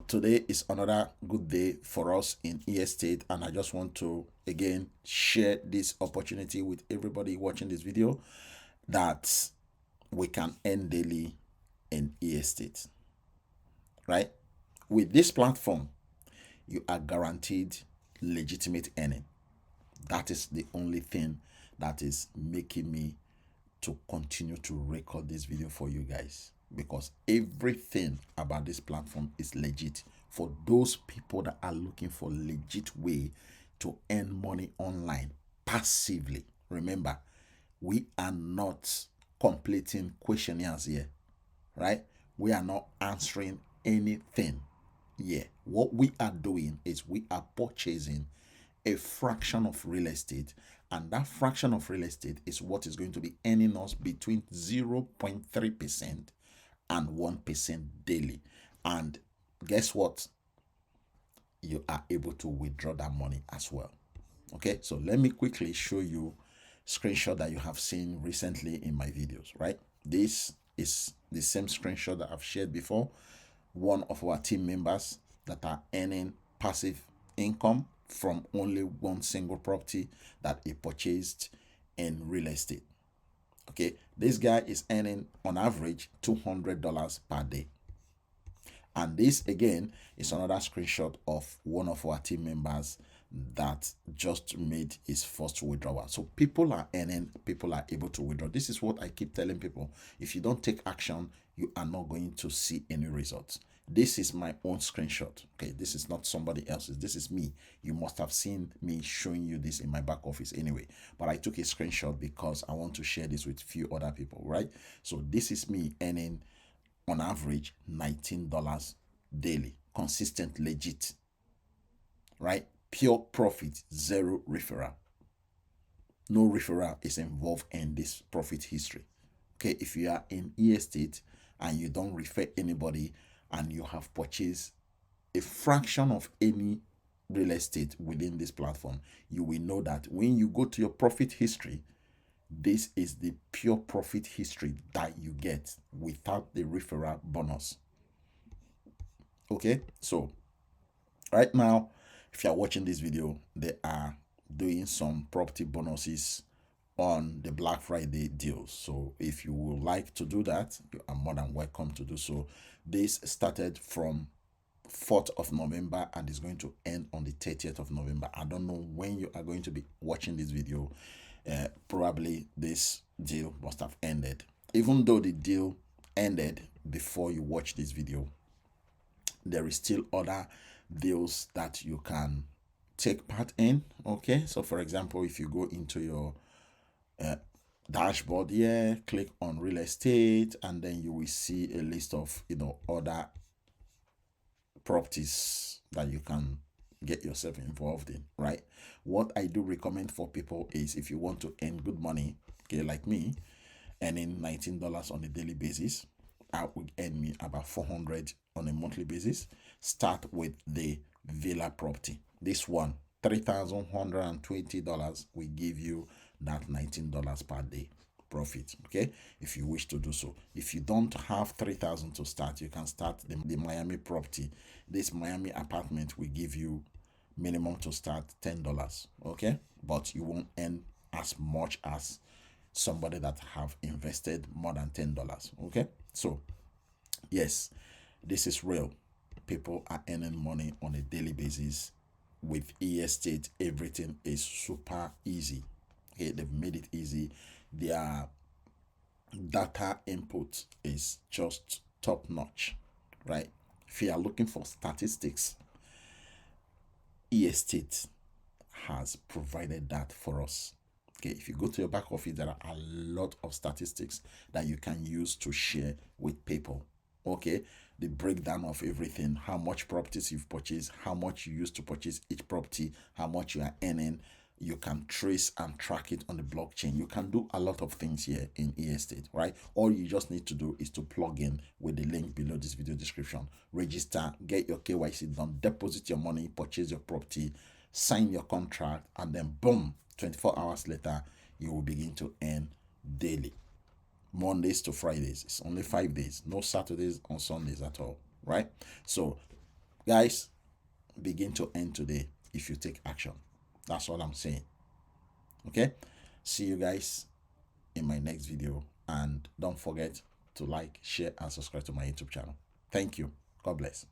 Today is another good day for us in estate, and I just want to again share this opportunity with everybody watching this video that we can earn daily in estate, right? With this platform, you are guaranteed legitimate earning. That is the only thing that is making me to continue to record this video for you guys, because everything about this platform is legit for those people that are looking for legit way to earn money online passively. Remember, we are not completing questionnaires here, right? We are not answering anything. Yeah, what we are doing is we are purchasing a fraction of real estate, and that fraction of real estate is what is going to be earning us between 0.3% and 1% daily. And guess what? You are able to withdraw that money as well. Okay, so let me quickly show you screenshot that you have seen recently in my videos, right? This is the same screenshot that I've shared before. One of our team members that are earning passive income from only one single property that he purchased in real estate. Okay, this guy is earning on average $200 per day. And this again is another screenshot of one of our team members that just made his first withdrawal. So people are earning, people are able to withdraw. This is what I keep telling people. If you don't take action, you are not going to see any results. This is my own screenshot. Okay, this is not somebody else's. This is me. You must have seen me showing you this in my back office anyway. But I took a screenshot because I want to share this with few other people, right? So this is me earning on average $19 daily, consistent, legit, right? Pure profit, zero referral. No referral is involved in this profit history. Okay, if you are in estate and you don't refer anybody and you have purchased a fraction of any real estate within this platform, you will know that when you go to your profit history, this is the pure profit history that you get without the referral bonus. Okay, so right now, if you're watching this video, they are doing some property bonuses on the Black Friday deals. So if you would like to do that, you are more than welcome to do so. This started from 4th of November and is going to end on the 30th of November. I don't know when you are going to be watching this video. Probably this deal must have ended. Even though the deal ended before you watch this video, there is still other deals that you can take part in. Okay, so for example, if you go into your dashboard here, click on real estate, and then you will see a list of other properties that you can get yourself involved in, right? What I do recommend for people is, if you want to earn good money, okay, like me, earning $19 on a daily basis, I would earn me about 400 on a monthly basis. Start with the villa property. This one, $3,120 will give you that $19 per day profit. Okay, if you wish to do so. If you don't have 3,000 to start, you can start the Miami property. This Miami apartment will give you minimum to start $10. Okay, but you won't earn as much as somebody that have invested more than $10. Okay, so yes, this is real. People are earning money on a daily basis with estate. Everything is super easy. Okay, they've made it easy. Their data input is just top notch, right? If you are looking for statistics, estate has provided that for us. Okay, if you go to your back office, there are a lot of statistics that you can use to share with people. Okay, the breakdown of everything, how much properties you've purchased, how much you used to purchase each property, how much you are earning. You can trace and track it on the blockchain. You can do a lot of things here in estate, right? All you just need to do is to plug in with the link below this video description. Register, get your KYC done, deposit your money, purchase your property, sign your contract, and then boom, 24 hours later, you will begin to earn daily. Mondays to Fridays. It's only 5 days. No Saturdays or Sundays at all, right? So Guys, begin to end today if you take action. That's all I'm saying. Okay? See you guys in my next video. And don't forget to like, share, and subscribe to my YouTube channel. Thank you. God bless.